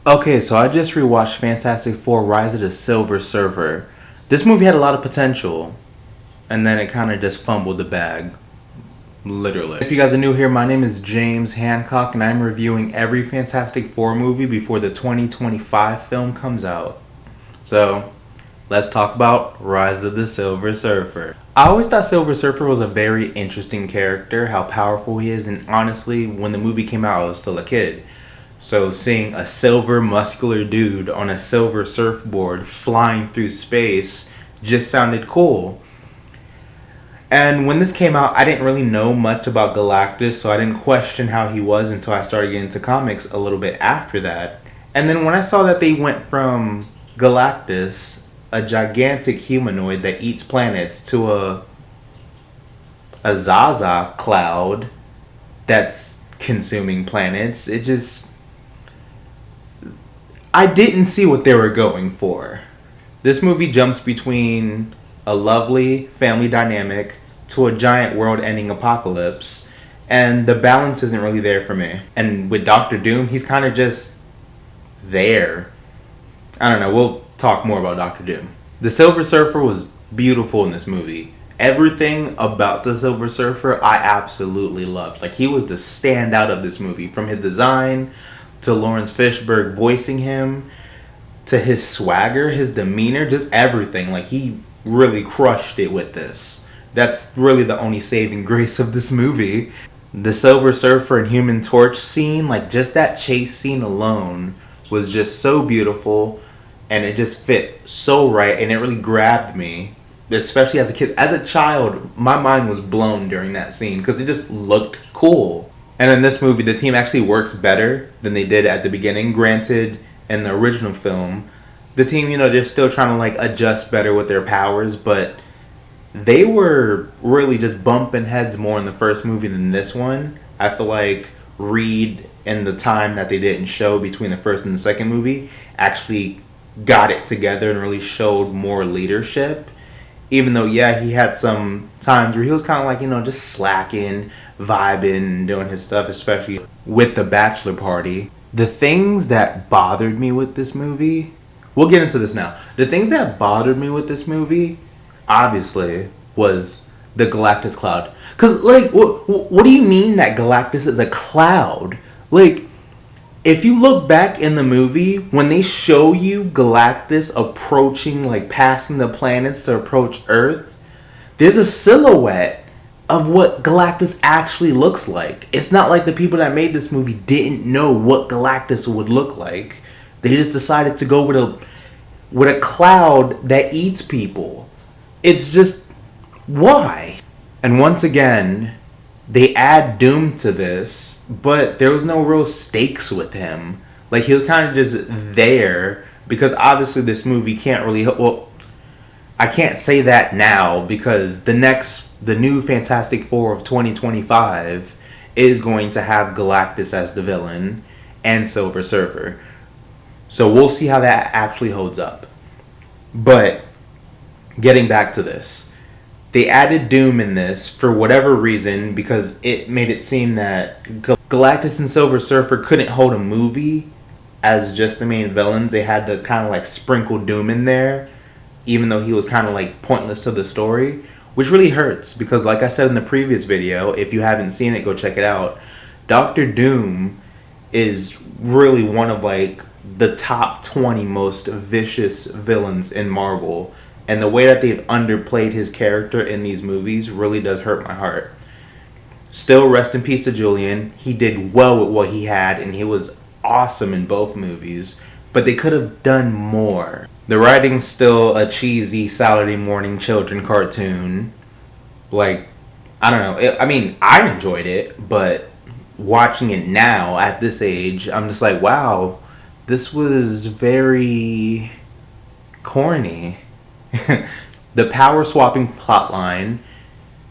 Okay, so I just rewatched Fantastic Four: Rise of the Silver Surfer. This movie had a lot of potential, and then it kind of just fumbled the bag. Literally. If you guys are new here, my name is James Hancock, and I'm reviewing every Fantastic Four movie before the 2025 film comes out. So, let's talk about Rise of the Silver Surfer. I always thought Silver Surfer was a very interesting character, how powerful he is, and honestly, when the movie came out, I was still a kid. So seeing a silver muscular dude on a silver surfboard flying through space just sounded cool. And when this came out, I didn't really know much about Galactus, so I didn't question how he was until I started getting into comics a little bit after that. And then when I saw that they went from Galactus, a gigantic humanoid that eats planets, to a Zaza cloud that's consuming planets, I didn't see what they were going for. This movie jumps between a lovely family dynamic to a giant world-ending apocalypse, and the balance isn't really there for me. And with Doctor Doom, he's kind of just there. I don't know, we'll talk more about Doctor Doom. The Silver Surfer was beautiful in this movie. Everything about the Silver Surfer I absolutely loved. Like, he was the standout of this movie, from his design to Lawrence Fishburne voicing him, to his swagger, his demeanor, just everything. Like, he really crushed it with this. That's really the only saving grace of this movie. The Silver Surfer and Human Torch scene, like just that chase scene alone, was just so beautiful, and it just fit so right, and it really grabbed me, especially as a kid. As a child, my mind was blown during that scene because it just looked cool. And in this movie, the team actually works better than they did at the beginning. Granted, in the original film, the team, they're still trying to like adjust better with their powers, but they were really just bumping heads more in the first movie than this one. I feel like Reed, in the time that they didn't show between the first and the second movie, actually got it together and really showed more leadership. Even though, yeah, he had some times where he was kind of like, just slacking, vibing, doing his stuff, especially with the bachelor party. The things that bothered me with this movie, we'll get into this now. The things that bothered me with this movie, obviously, was the Galactus cloud. Because, like, what do you mean that Galactus is a cloud? Like, if you look back in the movie, when they show you Galactus approaching, like passing the planets to approach Earth, there's a silhouette of what Galactus actually looks like. It's not like the people that made this movie didn't know what Galactus would look like. They just decided to go with a cloud that eats people. It's just, why? And once again, they add Doom to this, but there was no real stakes with him. Like, he was kind of just there, because obviously this movie can't really... Well, I can't say that now, because the new Fantastic Four of 2025 is going to have Galactus as the villain and Silver Surfer. So we'll see how that actually holds up. But, getting back to this. They added Doom in this for whatever reason, because it made it seem that Galactus and Silver Surfer couldn't hold a movie as just the main villains. They had to kind of like sprinkle Doom in there, even though he was kind of like pointless to the story, which really hurts, because like I said in the previous video, if you haven't seen it, go check it out. Doctor Doom is really one of like the top 20 most vicious villains in Marvel. And the way that they've underplayed his character in these movies really does hurt my heart. Still, rest in peace to Julian. He did well with what he had, and he was awesome in both movies. But they could have done more. The writing's still a cheesy Saturday morning children cartoon. Like, I don't know. I enjoyed it, but watching it now at this age, I'm just like, wow, this was very corny. The power swapping plotline,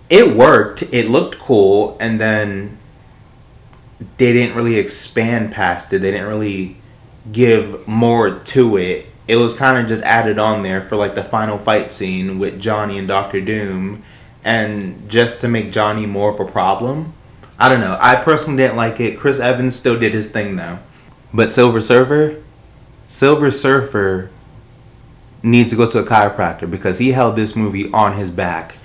it worked, it looked cool, and then they didn't really expand past it. They didn't really give more to it. It was kind of just added on there for like the final fight scene with Johnny and Doctor Doom, and just to make Johnny more of a problem. I don't know. I personally didn't like it. Chris Evans still did his thing though. But Silver Surfer, Silver Surfer needs to go to a chiropractor because he held this movie on his back.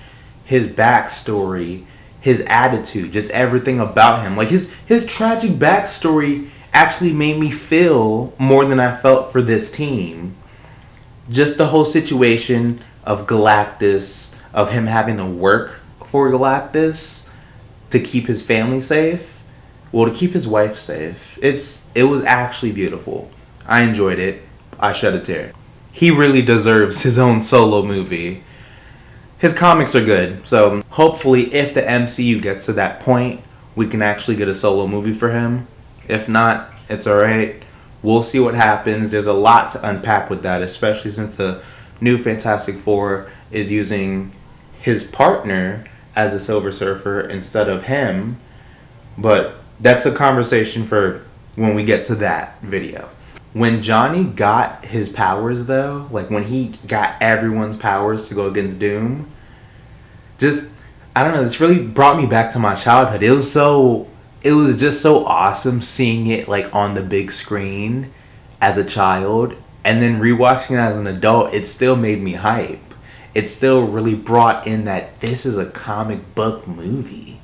His backstory, his attitude, just everything about him. Like his tragic backstory actually made me feel more than I felt for this team. Just the whole situation of Galactus, of him having to work for Galactus to keep his family safe. Well, to keep his wife safe. It was actually beautiful. I enjoyed it. I shed a tear. He really deserves his own solo movie. His comics are good, so hopefully if the MCU gets to that point, we can actually get a solo movie for him. If not, it's alright. We'll see what happens. There's a lot to unpack with that, especially since the new Fantastic Four is using his partner as a Silver Surfer instead of him. But that's a conversation for when we get to that video. When Johnny got his powers, though, like when he got everyone's powers to go against Doom, I don't know, this really brought me back to my childhood. It was just so awesome seeing it like on the big screen as a child, and then rewatching it as an adult. It still made me hype. It still really brought in that this is a comic book movie.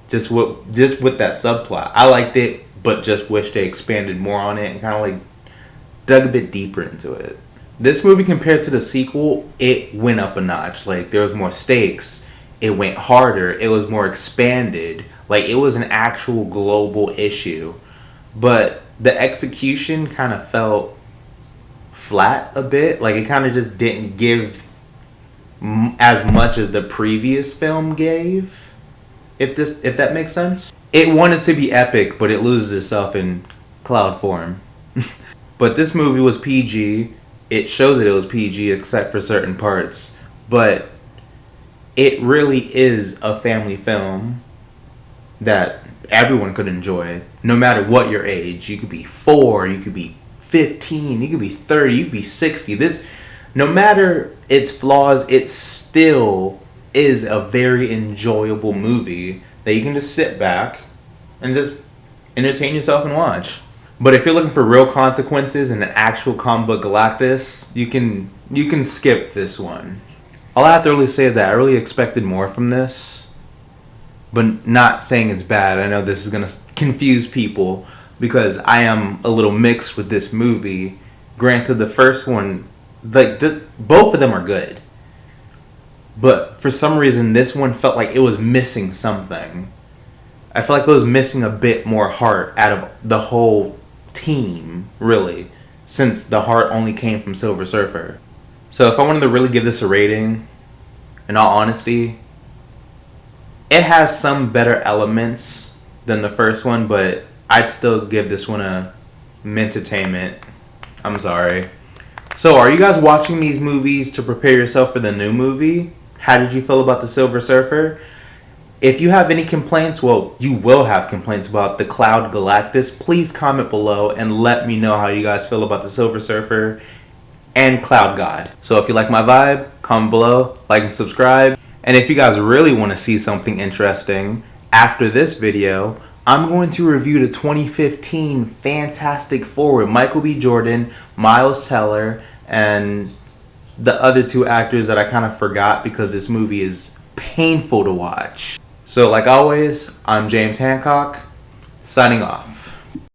Just with that subplot, I liked it, but just wish they expanded more on it and kind of like dug a bit deeper into it. This movie compared to the sequel, it went up a notch. Like there was more stakes. It went harder. It was more expanded. Like it was an actual global issue. But the execution kind of felt flat a bit. Like it kind of just didn't give as much as the previous film gave. If that makes sense. It wanted to be epic, but it loses itself in cloud form. But this movie was PG. It showed that it was PG except for certain parts. But it really is a family film that everyone could enjoy. No matter what your age. You could be 4, you could be 15, you could be 30, you could be 60. No matter its flaws, it still is a very enjoyable movie that you can just sit back and just entertain yourself and watch. But if you're looking for real consequences and an actual comic book Galactus, you can skip this one. All I have to really say is that I really expected more from this, but not saying it's bad. I know this is going to confuse people because I am a little mixed with this movie. Granted, the first one, both of them are good. But for some reason, this one felt like it was missing something. I felt like it was missing a bit more heart out of the whole team, really, since the heart only came from Silver Surfer. So if I wanted to really give this a rating, in all honesty, it has some better elements than the first one, but I'd still give this one a mint-atainment. I'm sorry. So are you guys watching these movies to prepare yourself for the new movie? How did you feel about the Silver Surfer? If you have any complaints, well, you will have complaints about the Cloud Galactus, please comment below and let me know how you guys feel about the Silver Surfer and Cloud God. So if you like my vibe, comment below, like and subscribe. And if you guys really want to see something interesting, after this video, I'm going to review the 2015 Fantastic Four with Michael B. Jordan, Miles Teller, and the other 2 actors that I kind of forgot because this movie is painful to watch. So like always, I'm James Hancock, signing off.